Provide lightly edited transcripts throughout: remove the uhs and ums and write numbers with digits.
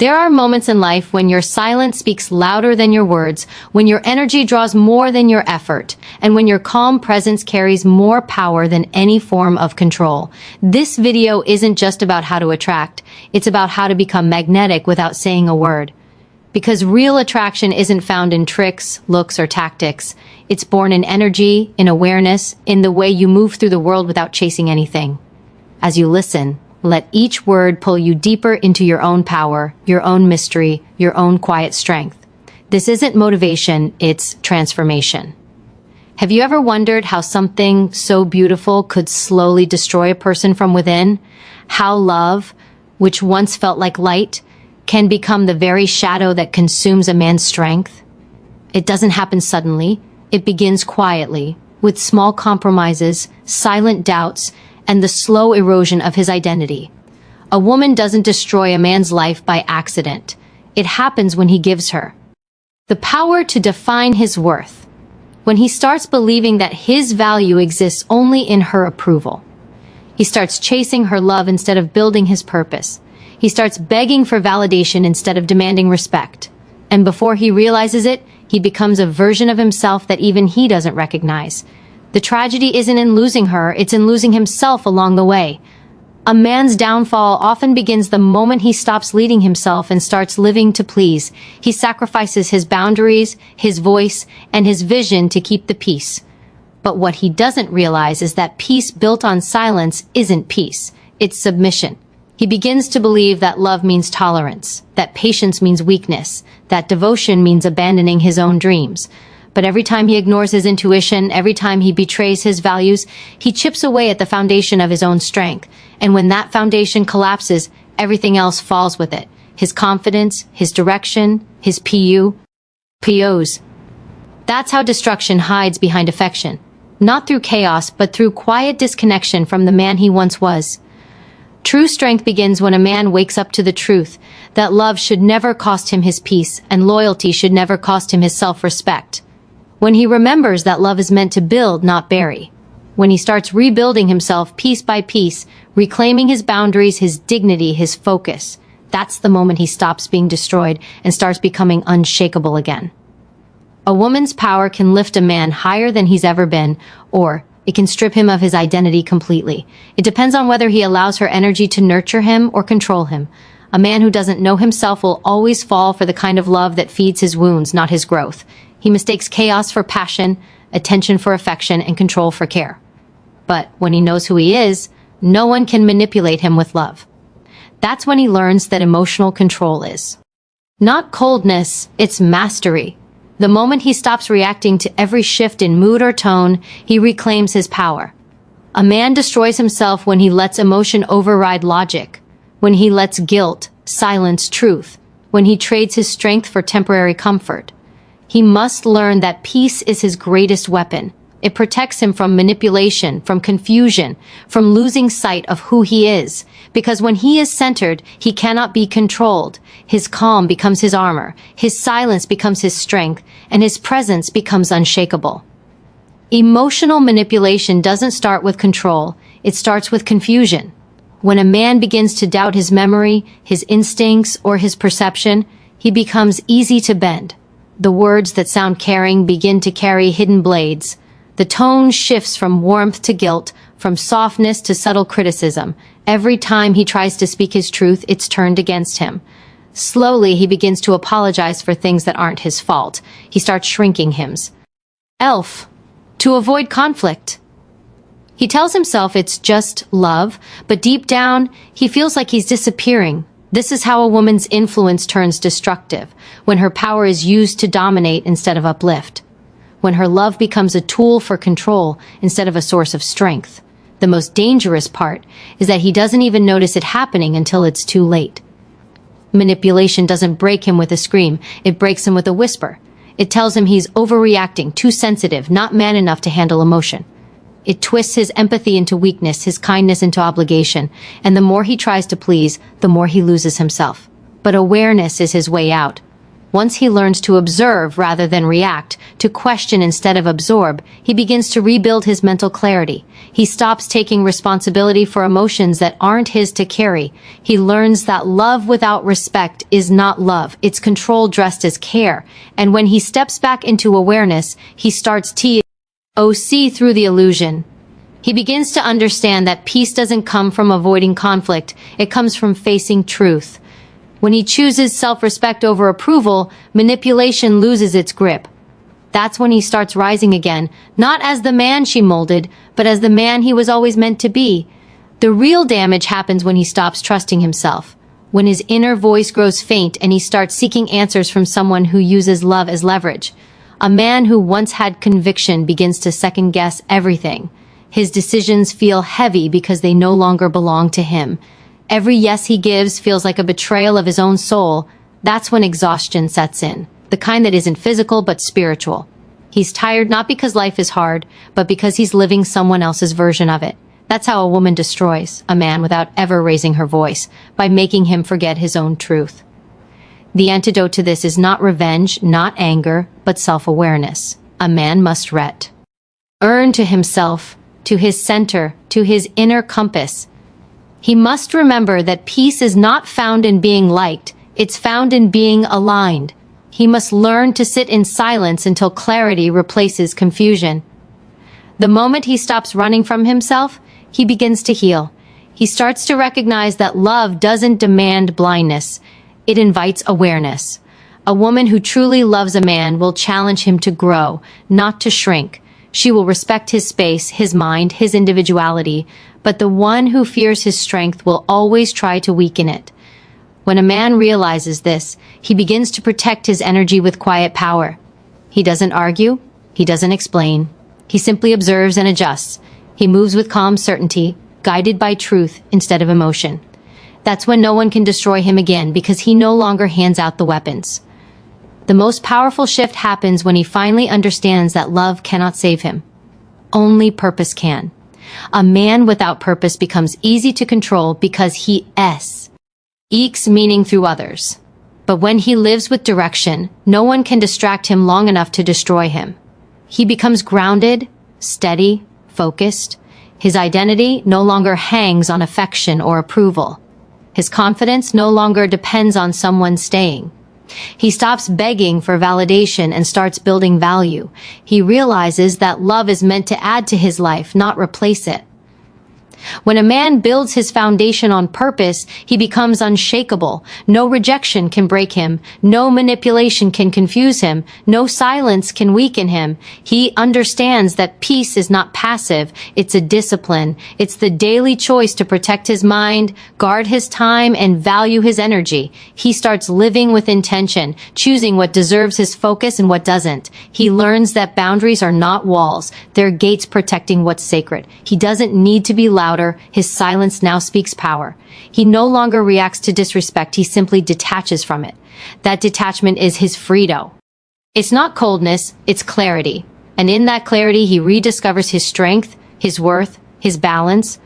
There are moments in life when your silence speaks louder than your words, when your energy draws more than your effort, and when your calm presence carries more power than any form of control. This video isn't just about how to attract, it's about how to become magnetic without saying a word. Because real attraction isn't found in tricks, looks, or tactics. It's born in energy, in awareness, in the way you move through the world without chasing anything. As you listen, let each word pull you deeper into your own power, your own mystery, your own quiet strength. This isn't motivation, it's transformation. Have you ever wondered how something so beautiful could slowly destroy a person from within? How love, which once felt like light, can become the very shadow that consumes a man's strength? It doesn't happen suddenly. It begins quietly, with small compromises, silent doubts, and the slow erosion of his identity. A woman doesn't destroy a man's life by accident. It happens when he gives her the power to define his worth, when he starts believing that his value exists only in her approval. He starts chasing her love instead of building his purpose. He starts begging for validation instead of demanding respect. And before he realizes it, he becomes a version of himself that even he doesn't recognize. The tragedy isn't in losing her, it's in losing himself along the way. A man's downfall often begins the moment he stops leading himself and starts living to please. He sacrifices his boundaries, his voice, and his vision to keep the peace. But what he doesn't realize is that peace built on silence isn't peace, it's submission. He begins to believe that love means tolerance, that patience means weakness, that devotion means abandoning his own dreams. But every time he ignores his intuition, every time he betrays his values, he chips away at the foundation of his own strength. And when that foundation collapses, everything else falls with it. His confidence, his direction, his POs. That's how destruction hides behind affection. Not through chaos, but through quiet disconnection from the man he once was. True strength begins when a man wakes up to the truth that love should never cost him his peace and loyalty should never cost him his self-respect. When he remembers that love is meant to build, not bury. When he starts rebuilding himself piece by piece, reclaiming his boundaries, his dignity, his focus, that's the moment he stops being destroyed and starts becoming unshakable again. A woman's power can lift a man higher than he's ever been, or it can strip him of his identity completely. It depends on whether he allows her energy to nurture him or control him. A man who doesn't know himself will always fall for the kind of love that feeds his wounds, not his growth. He mistakes chaos for passion, attention for affection, and control for care. But when he knows who he is, no one can manipulate him with love. That's when he learns that emotional control is not coldness, it's mastery. The moment he stops reacting to every shift in mood or tone, he reclaims his power. A man destroys himself when he lets emotion override logic, when he lets guilt silence truth, when he trades his strength for temporary comfort. He must learn that peace is his greatest weapon. It protects him from manipulation, from confusion, from losing sight of who he is. Because when he is centered, he cannot be controlled. His calm becomes his armor, his silence becomes his strength, and his presence becomes unshakable. Emotional manipulation doesn't start with control, it starts with confusion. When a man begins to doubt his memory, his instincts, or his perception, he becomes easy to bend. The words that sound caring begin to carry hidden blades. The tone shifts from warmth to guilt, from softness to subtle criticism. Every time he tries to speak his truth, it's turned against him. Slowly, he begins to apologize for things that aren't his fault. He starts shrinking himself to avoid conflict. He tells himself it's just love, but deep down, he feels like he's disappearing. This is how a woman's influence turns destructive, when her power is used to dominate instead of uplift. When her love becomes a tool for control instead of a source of strength. The most dangerous part is that he doesn't even notice it happening until it's too late. Manipulation doesn't break him with a scream, it breaks him with a whisper. It tells him he's overreacting, too sensitive, not man enough to handle emotion. It twists his empathy into weakness, his kindness into obligation, and the more he tries to please, the more he loses himself. But awareness is his way out. Once he learns to observe rather than react, to question instead of absorb, he begins to rebuild his mental clarity. He stops taking responsibility for emotions that aren't his to carry. He learns that love without respect is not love, it's control dressed as care. And when he steps back into awareness, he starts to see through the illusion. He begins to understand that peace doesn't come from avoiding conflict, it comes from facing truth. When he chooses self-respect over approval, manipulation loses its grip. That's when he starts rising again, not as the man she molded, but as the man he was always meant to be. The real damage happens when he stops trusting himself, when his inner voice grows faint and he starts seeking answers from someone who uses love as leverage. A man who once had conviction begins to second-guess everything. His decisions feel heavy because they no longer belong to him. Every yes he gives feels like a betrayal of his own soul. That's when exhaustion sets in, the kind that isn't physical but spiritual. He's tired not because life is hard, but because he's living someone else's version of it. That's how a woman destroys a man without ever raising her voice, by making him forget his own truth. The antidote to this is not revenge, not anger, but self-awareness. A man must return to himself, to his center, to his inner compass. He must remember that peace is not found in being liked, it's found in being aligned. He must learn to sit in silence until clarity replaces confusion. The moment he stops running from himself, he begins to heal. He starts to recognize that love doesn't demand blindness, it invites awareness. A woman who truly loves a man will challenge him to grow, not to shrink. She will respect his space, his mind, his individuality, but the one who fears his strength will always try to weaken it. When a man realizes this, he begins to protect his energy with quiet power. He doesn't argue, he doesn't explain, he simply observes and adjusts. He moves with calm certainty, guided by truth instead of emotion. That's when no one can destroy him again because he no longer hands out the weapons. The most powerful shift happens when he finally understands that love cannot save him. Only purpose can. A man without purpose becomes easy to control because he ekes meaning through others. But when he lives with direction, no one can distract him long enough to destroy him. He becomes grounded, steady, focused. His identity no longer hangs on affection or approval. His confidence no longer depends on someone staying. He stops begging for validation and starts building value. He realizes that love is meant to add to his life, not replace it. When a man builds his foundation on purpose, he becomes unshakable. No rejection can break him. No manipulation can confuse him. No silence can weaken him. He understands that peace is not passive. It's a discipline. It's the daily choice to protect his mind, guard his time, and value his energy. He starts living with intention, choosing what deserves his focus and what doesn't. He learns that boundaries are not walls. They're gates protecting what's sacred. He doesn't need to be louder. His silence now speaks power. He no longer reacts to disrespect, he simply detaches from it. That detachment is his freedom. It's not coldness, it's clarity. And in that clarity, he rediscovers his strength, his worth, his balance.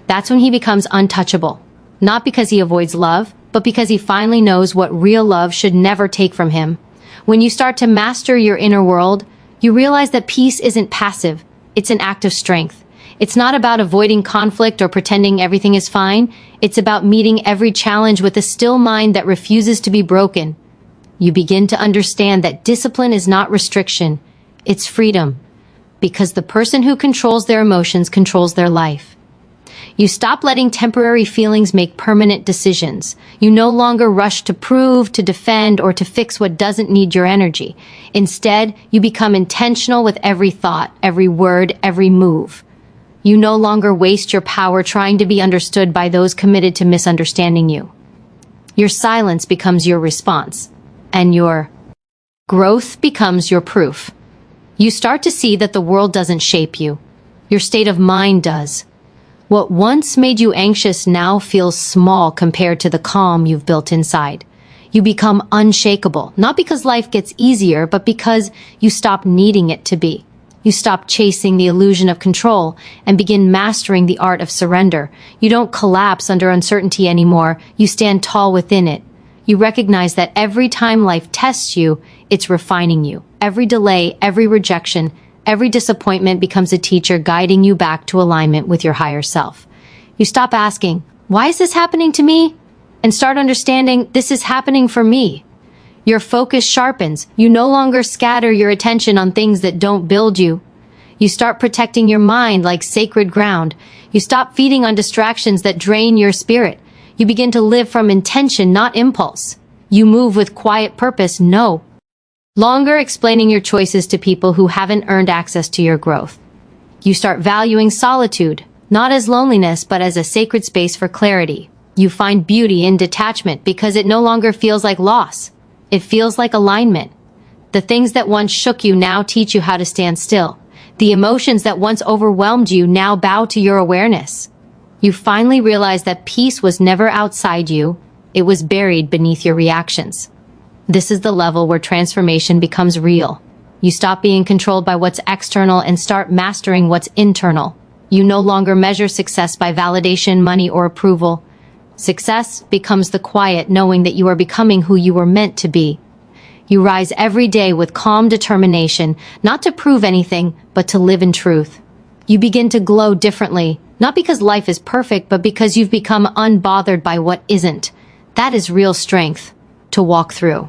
That's when he becomes untouchable. Not because he avoids love, but because he finally knows what real love should never take from him. When you start to master your inner world, you realize that peace isn't passive, it's an act of strength. It's not about avoiding conflict or pretending everything is fine. It's about meeting every challenge with a still mind that refuses to be broken. You begin to understand that discipline is not restriction, it's freedom. Because the person who controls their emotions controls their life. You stop letting temporary feelings make permanent decisions. You no longer rush to prove, to defend, or to fix what doesn't need your energy. Instead, you become intentional with every thought, every word, every move. You no longer waste your power trying to be understood by those committed to misunderstanding you. Your silence becomes your response, and your growth becomes your proof. You start to see that the world doesn't shape you. Your state of mind does. What once made you anxious now feels small compared to the calm you've built inside. You become unshakable, not because life gets easier, but because you stop needing it to be. You stop chasing the illusion of control and begin mastering the art of surrender. You don't collapse under uncertainty anymore. You stand tall within it. You recognize that every time life tests you, it's refining you. Every delay, every rejection, every disappointment becomes a teacher guiding you back to alignment with your higher self. You stop asking, "Why is this happening to me?" and start understanding, "This is happening for me." Your focus sharpens. You no longer scatter your attention on things that don't build you. You start protecting your mind like sacred ground. You stop feeding on distractions that drain your spirit. You begin to live from intention, not impulse. You move with quiet purpose, no longer explaining your choices to people who haven't earned access to your growth. You start valuing solitude, not as loneliness, but as a sacred space for clarity. You find beauty in detachment because it no longer feels like loss. It feels like alignment. The things that once shook you now teach you how to stand still. The emotions that once overwhelmed you now bow to your awareness. You finally realize that peace was never outside you, it was buried beneath your reactions. This is the level where transformation becomes real. You stop being controlled by what's external and start mastering what's internal. You no longer measure success by validation, money, or approval. Success becomes the quiet knowing that you are becoming who you were meant to be. You rise every day with calm determination, not to prove anything, but to live in truth. You begin to glow differently, not because life is perfect, but because you've become unbothered by what isn't. That is real strength, to walk through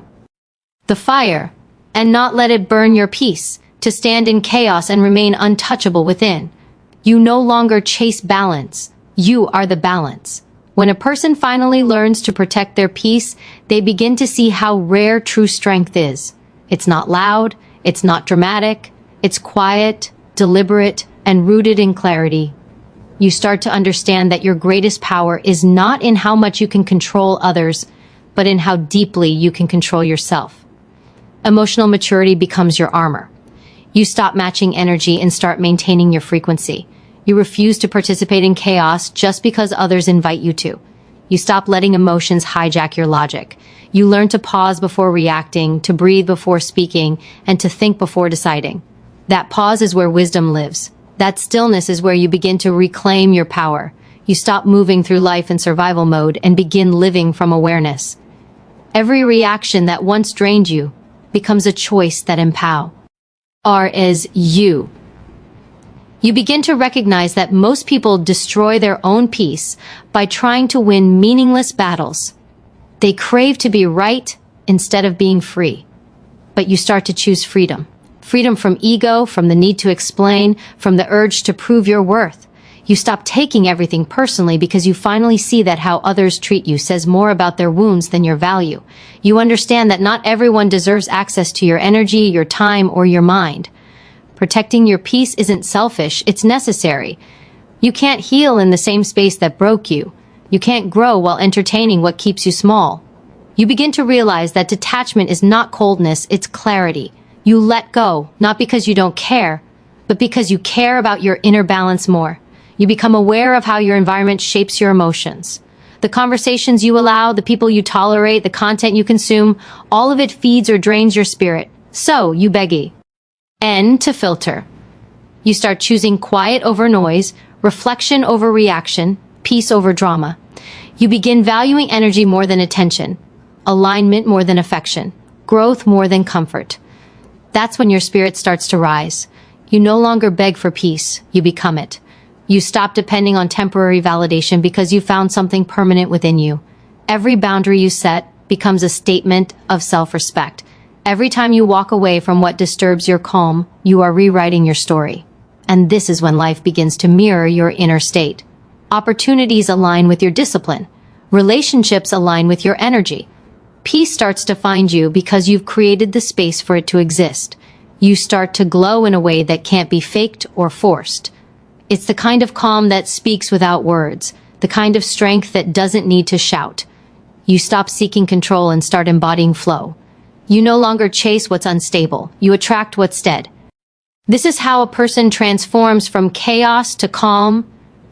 the fire and not let it burn your peace, to stand in chaos and remain untouchable within. You no longer chase balance. You are the balance. When a person finally learns to protect their peace, they begin to see how rare true strength is. It's not loud, it's not dramatic, it's quiet, deliberate, and rooted in clarity. You start to understand that your greatest power is not in how much you can control others, but in how deeply you can control yourself. Emotional maturity becomes your armor. You stop matching energy and start maintaining your frequency. You refuse to participate in chaos just because others invite you to. You stop letting emotions hijack your logic. You learn to pause before reacting, to breathe before speaking, and to think before deciding. That pause is where wisdom lives. That stillness is where you begin to reclaim your power. You stop moving through life in survival mode and begin living from awareness. Every reaction that once drained you becomes a choice that empowers you. You begin to recognize that most people destroy their own peace by trying to win meaningless battles. They crave to be right instead of being free. But you start to choose freedom. Freedom from ego, from the need to explain, from the urge to prove your worth. You stop taking everything personally because you finally see that how others treat you says more about their wounds than your value. You understand that not everyone deserves access to your energy, your time, or your mind. Protecting your peace isn't selfish, it's necessary. You can't heal in the same space that broke you. You can't grow while entertaining what keeps you small. You begin to realize that detachment is not coldness, it's clarity. You let go, not because you don't care, but because you care about your inner balance more. You become aware of how your environment shapes your emotions. The conversations you allow, the people you tolerate, the content you consume, all of it feeds or drains your spirit. So, you begin to filter. You start choosing quiet over noise, reflection over reaction, peace over drama. You begin valuing energy more than attention, alignment more than affection, growth more than comfort. That's when your spirit starts to rise. You no longer beg for peace, you become it. You stop depending on temporary validation because you found something permanent within you. Every boundary you set becomes a statement of self-respect. Every time you walk away from what disturbs your calm, you are rewriting your story. And this is when life begins to mirror your inner state. Opportunities align with your discipline. Relationships align with your energy. Peace starts to find you because you've created the space for it to exist. You start to glow in a way that can't be faked or forced. It's the kind of calm that speaks without words, the kind of strength that doesn't need to shout. You stop seeking control and start embodying flow. You no longer chase what's unstable, you attract what's steady. This is how a person transforms from chaos to calm,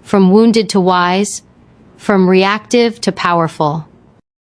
from wounded to wise, from reactive to powerful.